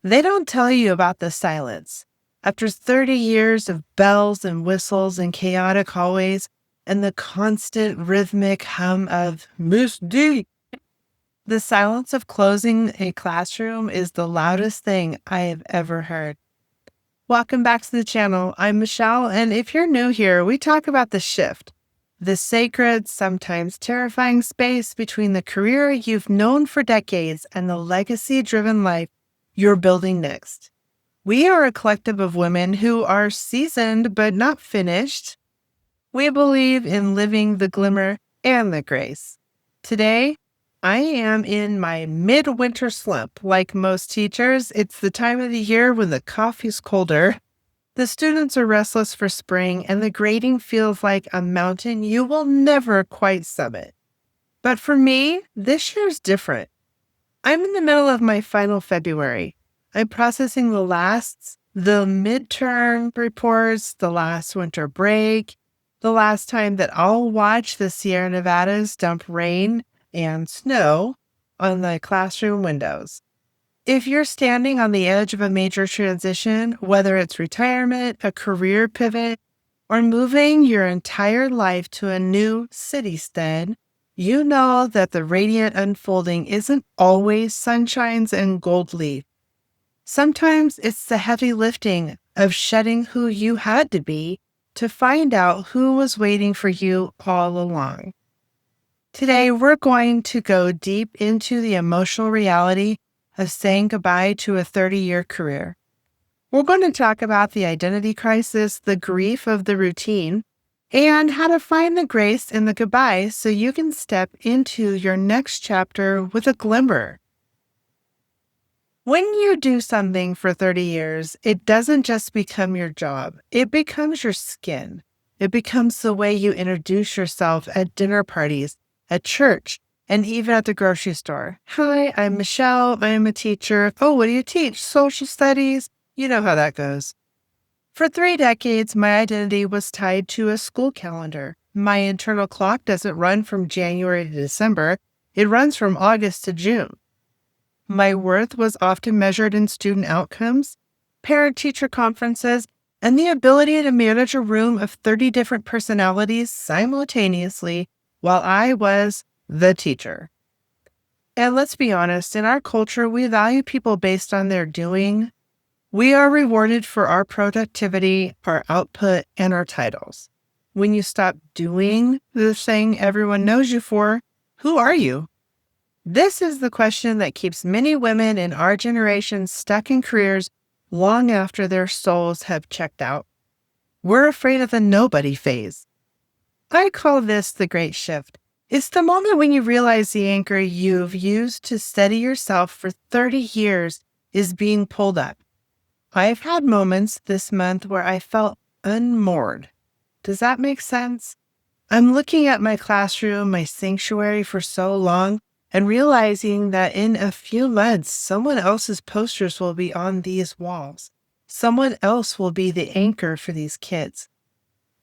They don't tell you about the silence. After 30 years of bells and whistles and chaotic hallways and the constant rhythmic hum of Miss D, the silence of closing a classroom is the loudest thing I have ever heard. Welcome back to the channel. I'm Michelle, and if you're new here, we talk about the shift, the sacred, sometimes terrifying space between the career you've known for decades and the legacy-driven life you're building next. We are a collective of women who are seasoned but not finished. We believe in living the glimmer and the grace. Today, I am in my midwinter slump. Like most teachers, it's the time of the year when the coffee's colder, the students are restless for spring, and the grading feels like a mountain you will never quite summit. But for me, this year's different. I'm in the middle of my final February. I'm processing the midterm reports, the last winter break, the last time that I'll watch the Sierra Nevadas dump rain and snow on the classroom windows. If you're standing on the edge of a major transition, whether it's retirement, a career pivot, or moving your entire life to a new city-stead, you know that the radiant unfolding isn't always sunshines and gold leaf. Sometimes it's the heavy lifting of shedding who you had to be to find out who was waiting for you all along. Today, we're going to go deep into the emotional reality of saying goodbye to a 30-year career. We're going to talk about the identity crisis, the grief of the routine, and how to find the grace in the goodbye so you can step into your next chapter with a glimmer. When you do something for 30 years, it doesn't just become your job. It becomes your skin. It becomes the way you introduce yourself at dinner parties, at church, and even at the grocery store. Hi, I'm Michelle. I'm a teacher. Oh, what do you teach? Social studies. You know how that goes. For 3 decades, my identity was tied to a school calendar. My internal clock doesn't run from January to December. It runs from August to June. My worth was often measured in student outcomes, parent-teacher conferences, and the ability to manage a room of 30 different personalities simultaneously while I was the teacher. And let's be honest, in our culture, we value people based on their doing. We are rewarded for our productivity, our output, and our titles. When you stop doing the thing everyone knows you for, who are you? This is the question that keeps many women in our generation stuck in careers long after their souls have checked out. We're afraid of the nobody phase. I call this the great shift. It's the moment when you realize the anchor you've used to steady yourself for 30 years is being pulled up. I've had moments this month where I felt unmoored. Does that make sense? I'm looking at my classroom, my sanctuary for so long, and realizing that in a few months, someone else's posters will be on these walls. Someone else will be the anchor for these kids.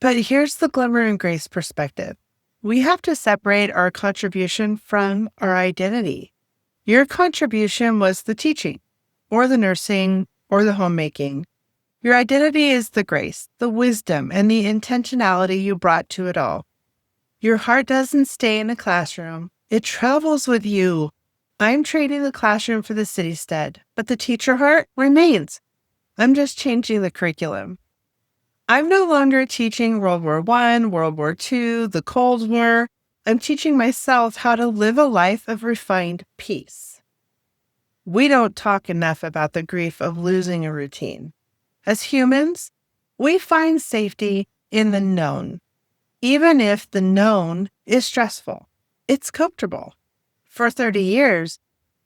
But here's the glimmer and grace perspective. We have to separate our contribution from our identity. Your contribution was the teaching, or the nursing, or the homemaking. Your identity is the grace, the wisdom, and the intentionality you brought to it all. Your heart doesn't stay in the classroom. It travels with you. I'm trading the classroom for the city-stead, but the teacher heart remains. I'm just changing the curriculum. I'm no longer teaching World War I, World War II, the Cold War. I'm teaching myself how to live a life of refined peace. We don't talk enough about the grief of losing a routine. As humans, we find safety in the known, even if the known is stressful. It's comfortable. For 30 years,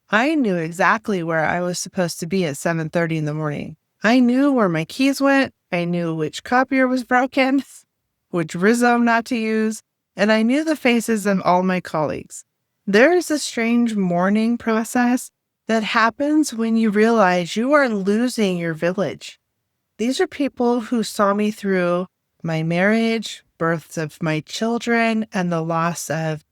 I knew exactly where I was supposed to be at 7:30 in the morning. I knew where my keys went. I knew which copier was broken, which rhizome not to use, and I knew the faces of all my colleagues. There is a strange mourning process that happens when you realize you are losing your village. These are people who saw me through my marriage, births of my children, and the loss of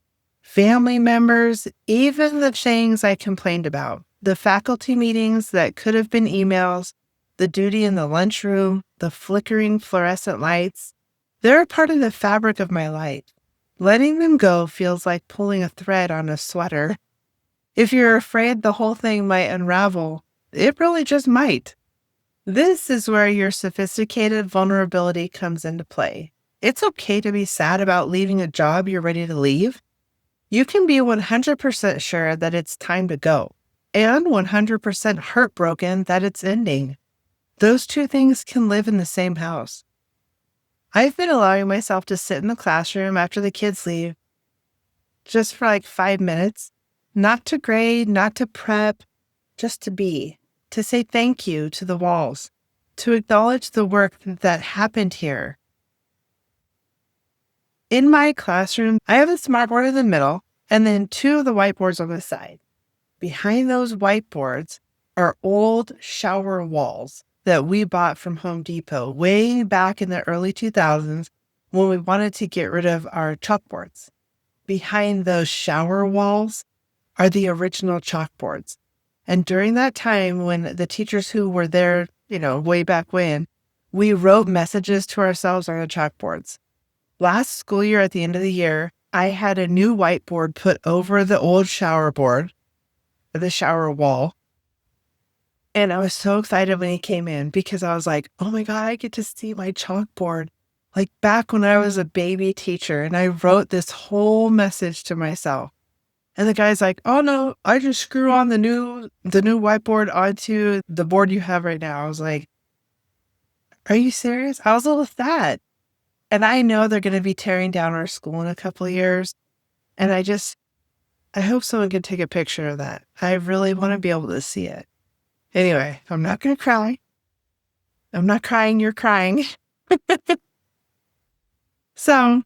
family members, even the things I complained about. The faculty meetings that could have been emails, the duty in the lunchroom, the flickering fluorescent lights, they're a part of the fabric of my life. Letting them go feels like pulling a thread on a sweater. If you're afraid the whole thing might unravel, it really just might. This is where your sophisticated vulnerability comes into play. It's okay to be sad about leaving a job you're ready to leave. You can be 100% sure that it's time to go, and 100% heartbroken that it's ending. Those two things can live in the same house. I've been allowing myself to sit in the classroom after the kids leave, just for like 5 minutes, not to grade, not to prep, just to be, to say thank you to the walls, to acknowledge the work that happened here. In my classroom, I have a smartboard in the middle and then 2 of the whiteboards on the side. Behind those whiteboards are old shower walls that we bought from Home Depot way back in the early 2000s when we wanted to get rid of our chalkboards. Behind those shower walls are the original chalkboards. And during that time when the teachers who were there, way back when, we wrote messages to ourselves on the chalkboards. Last school year at the end of the year, I had a new whiteboard put over the old shower board, the shower wall. And I was so excited when he came in because I was like, oh my God, I get to see my chalkboard. Like back when I was a baby teacher and I wrote this whole message to myself. And the guy's like, oh no, I just screw on the new whiteboard onto the board you have right now. I was like, are you serious? I was a little sad. And I know they're going to be tearing down our school in a couple of years. And I hope someone can take a picture of that. I really want to be able to see it. Anyway, I'm not going to cry. I'm not crying, you're crying. So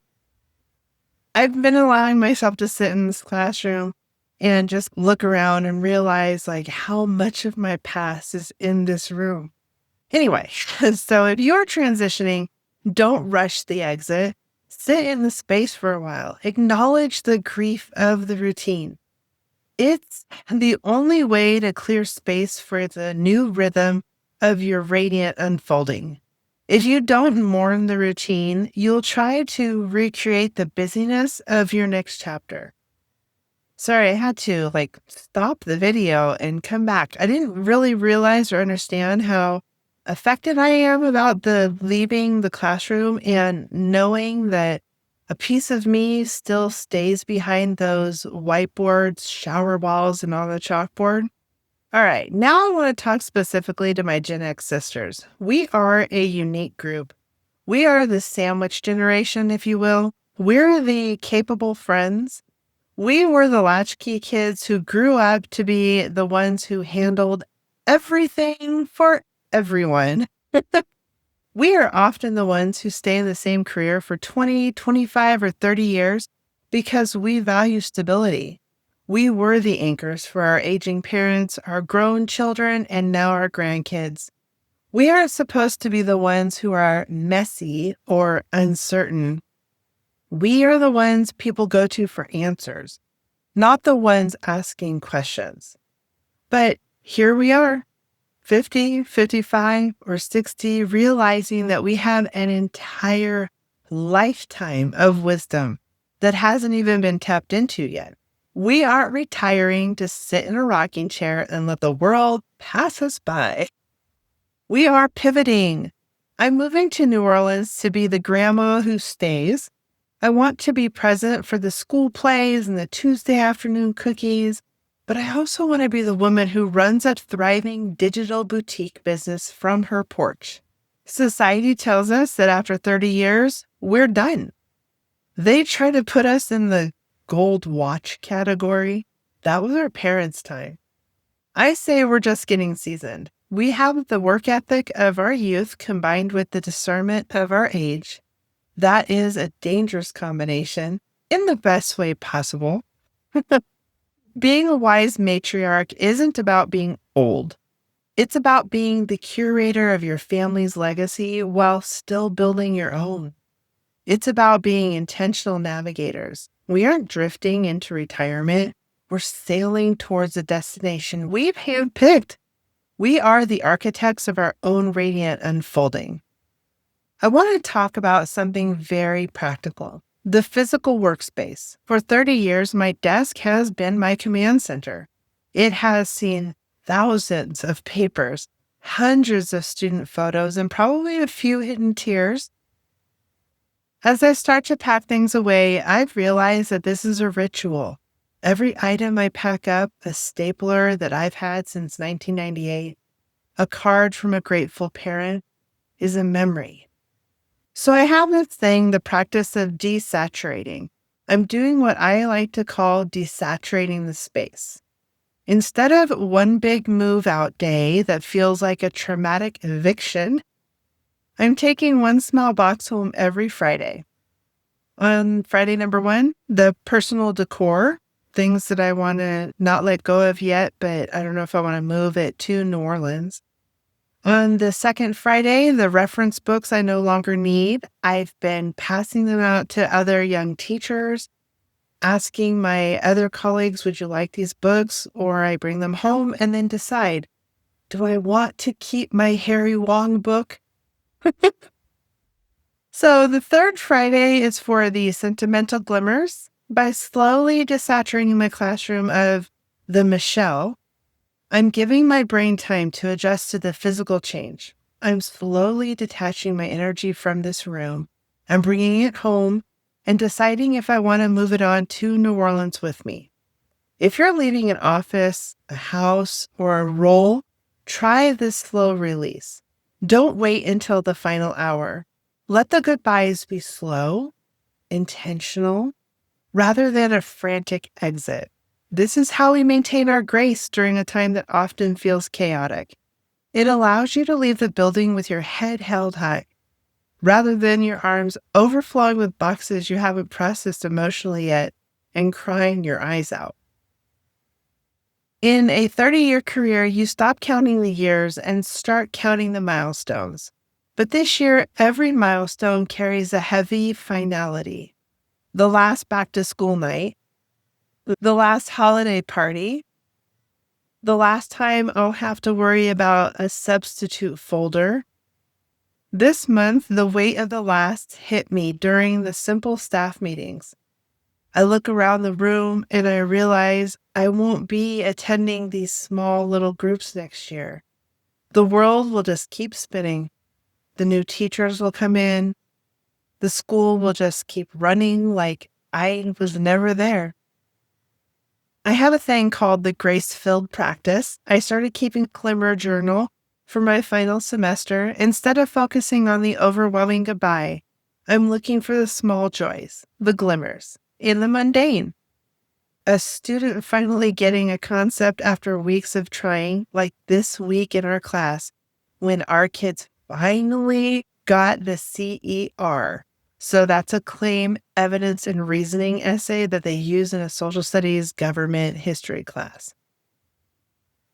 I've been allowing myself to sit in this classroom and just look around and realize like how much of my past is in this room. Anyway, so if you're transitioning, don't rush the exit. Sit in the space for a while. Acknowledge the grief of the routine. It's the only way to clear space for the new rhythm of your radiant unfolding. If you don't mourn the routine, you'll try to recreate the busyness of your next chapter. Sorry, I had to stop the video and come back. I didn't really realize or understand how affected I am about the leaving the classroom and knowing that a piece of me still stays behind those whiteboards, shower walls, and on the chalkboard. All right, now I want to talk specifically to my Gen X sisters. We are a unique group. We are the sandwich generation, if you will. We're the capable friends. We were the latchkey kids who grew up to be the ones who handled everything for everyone. We are often the ones who stay in the same career for 20, 25, or 30 years because we value stability. We were the anchors for our aging parents, our grown children, and now our grandkids. We aren't supposed to be the ones who are messy or uncertain. We are the ones people go to for answers, not the ones asking questions. But here we are. 50, 55, or 60, realizing that we have an entire lifetime of wisdom that hasn't even been tapped into yet. We aren't retiring to sit in a rocking chair and let the world pass us by. We are pivoting. I'm moving to New Orleans to be the grandma who stays. I want to be present for the school plays and the Tuesday afternoon cookies. But I also want to be the woman who runs a thriving digital boutique business from her porch. Society tells us that after 30 years, we're done. They try to put us in the gold watch category. That was our parents' time. I say we're just getting seasoned. We have the work ethic of our youth combined with the discernment of our age. That is a dangerous combination in the best way possible. Being a wise matriarch isn't about being old. It's about being the curator of your family's legacy while still building your own. It's about being intentional navigators. We aren't drifting into retirement. We're sailing towards a destination we've handpicked. We are the architects of our own radiant unfolding. I want to talk about something very practical. The physical workspace. For 30 years, my desk has been my command center. It has seen thousands of papers, hundreds of student photos, and probably a few hidden tears. As I start to pack things away, I've realized that this is a ritual. Every item I pack up, a stapler that I've had since 1998, a card from a grateful parent, is a memory. So I have this thing, the practice of desaturating. I'm doing what I like to call desaturating the space. Instead of one big move out day that feels like a traumatic eviction, I'm taking one small box home every Friday. On Friday number 1, the personal decor, things that I want to not let go of yet, but I don't know if I want to move it to New Orleans. On the second Friday, the reference books I no longer need. I've been passing them out to other young teachers, asking my other colleagues, would you like these books? Or I bring them home and then decide, do I want to keep my Harry Wong book? So the third Friday is for the sentimental glimmers. By slowly desaturating my classroom of the Michelle, I'm giving my brain time to adjust to the physical change. I'm slowly detaching my energy from this room. I'm bringing it home and deciding if I want to move it on to New Orleans with me. If you're leaving an office, a house, or a role, try this slow release. Don't wait until the final hour. Let the goodbyes be slow, intentional, rather than a frantic exit. This is how we maintain our grace during a time that often feels chaotic. It allows you to leave the building with your head held high, rather than your arms overflowing with boxes you haven't processed emotionally yet and crying your eyes out. In a 30-year career, you stop counting the years and start counting the milestones. But this year, every milestone carries a heavy finality. The last back-to-school night, the last holiday party, the last time I'll have to worry about a substitute folder. This month, the weight of the last hit me during the simple staff meetings. I look around the room and I realize I won't be attending these small little groups next year. The world will just keep spinning. The new teachers will come in. The school will just keep running like I was never there. I have a thing called the grace-filled practice. I started keeping a Glimmer journal for my final semester. Instead of focusing on the overwhelming goodbye, I'm looking for the small joys, the glimmers, in the mundane. A student finally getting a concept after weeks of trying, like this week in our class, when our kids finally got the CER. So that's a claim, evidence, and reasoning essay that they use in a social studies government history class.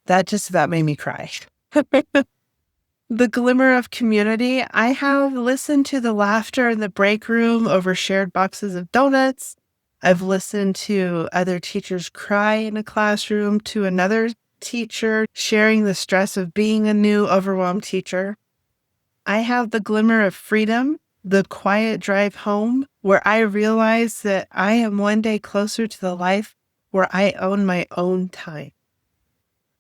That just about made me cry. The glimmer of community. I have listened to the laughter in the break room over shared boxes of donuts. I've listened to other teachers cry in a classroom, to another teacher sharing the stress of being a new overwhelmed teacher. I have the glimmer of freedom, the quiet drive home, where I realize that I am one day closer to the life where I own my own time.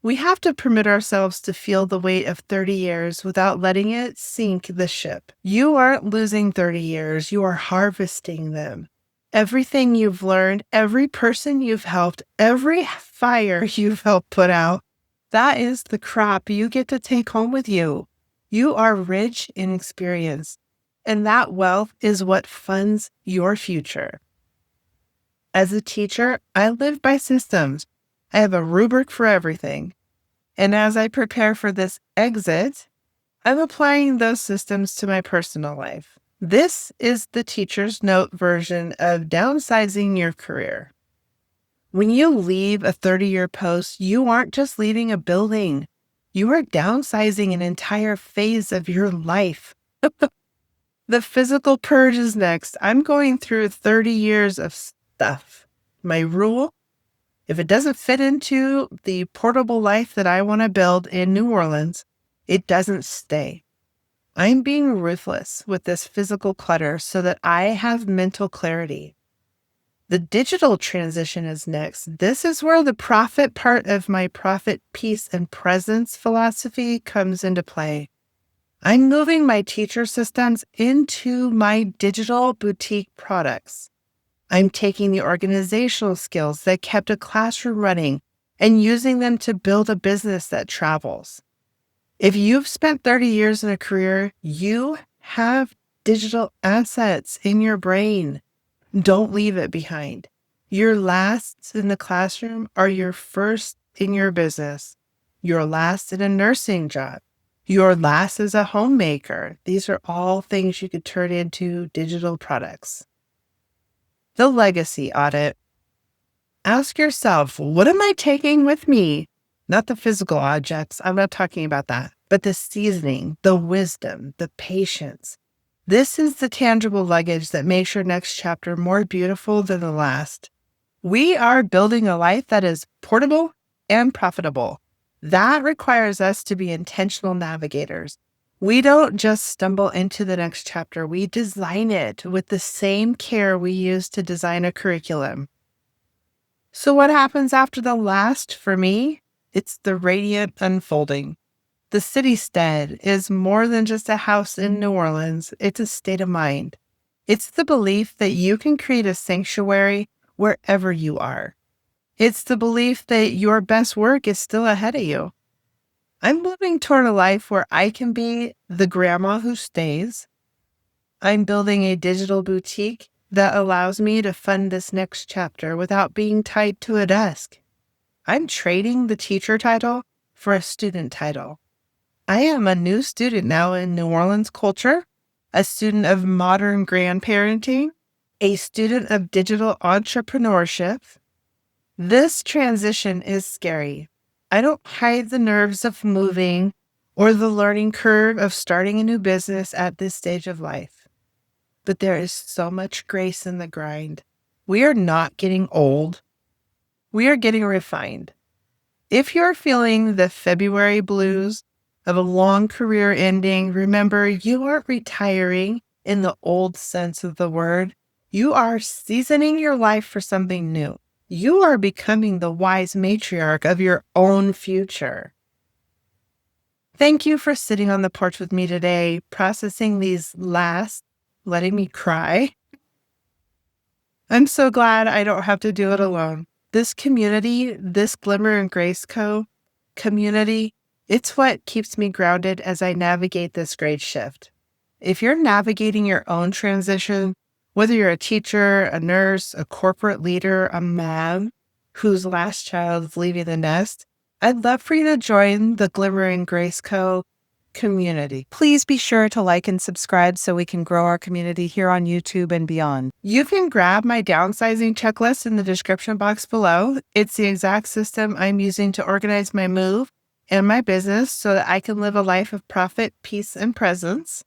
We have to permit ourselves to feel the weight of 30 years without letting it sink the ship. You aren't losing 30 years, you are harvesting them. Everything you've learned, every person you've helped, every fire you've helped put out, that is the crop you get to take home with you. You are rich in experience, and that wealth is what funds your future. As a teacher, I live by systems. I have a rubric for everything. And as I prepare for this exit, I'm applying those systems to my personal life. This is the teacher's note version of downsizing your career. When you leave a 30-year post, you aren't just leaving a building. You are downsizing an entire phase of your life. The physical purge is next. I'm going through 30 years of stuff. My rule: If it doesn't fit into the portable life that I want to build in New Orleans, it doesn't stay. I'm being ruthless with this physical clutter so that I have mental clarity. The digital transition is next. This is where the profit part of my profit, peace, and presence philosophy comes into play. I'm moving my teacher systems into my digital boutique products. I'm taking the organizational skills that kept a classroom running and using them to build a business that travels. If you've spent 30 years in a career, you have digital assets in your brain. Don't leave it behind. Your lasts in the classroom are your first in your business. Your last in a nursing job. Your last as a homemaker. These are all things you could turn into digital products. The legacy audit. Ask yourself, what am I taking with me? Not the physical objects. I'm not talking about that. But the seasoning, the wisdom, the patience. This is the tangible luggage that makes your next chapter more beautiful than the last. We are building a life that is portable and profitable. That requires us to be intentional navigators. We don't just stumble into the next chapter. We design it with the same care we use to design a curriculum. So what happens after the last for me? It's the radiant unfolding. The city-stead is more than just a house in New Orleans. It's a state of mind. It's the belief that you can create a sanctuary wherever you are. It's the belief that your best work is still ahead of you. I'm moving toward a life where I can be the grandma who stays. I'm building a digital boutique that allows me to fund this next chapter without being tied to a desk. I'm trading the teacher title for a student title. I am a new student now in New Orleans culture, a student of modern grandparenting, a student of digital entrepreneurship. This transition is scary. I don't hide the nerves of moving or the learning curve of starting a new business at this stage of life. But there is so much grace in the grind. We are not getting old. We are getting refined. If you're feeling the February blues of a long career ending, remember you aren't retiring in the old sense of the word. You are seasoning your life for something new. You are becoming the wise matriarch of your own future. Thank you for sitting on the porch with me today, processing these last, letting me cry. I'm so glad I don't have to do it alone. This community, this Glimmer and Grace Co. community, it's what keeps me grounded as I navigate this great shift. If you're navigating your own transition, whether you're a teacher, a nurse, a corporate leader, a mom whose last child is leaving the nest, I'd love for you to join the Glimmer and Grace Co. community. Please be sure to like and subscribe so we can grow our community here on YouTube and beyond. You can grab my downsizing checklist in the description box below. It's the exact system I'm using to organize my move and my business so that I can live a life of profit, peace, and presence.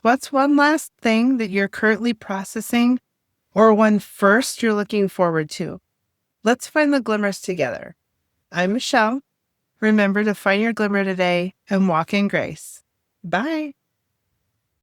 What's one last thing that you're currently processing or one first you're looking forward to? Let's find the glimmers together. I'm Michelle. Remember to find your glimmer today and walk in grace. Bye.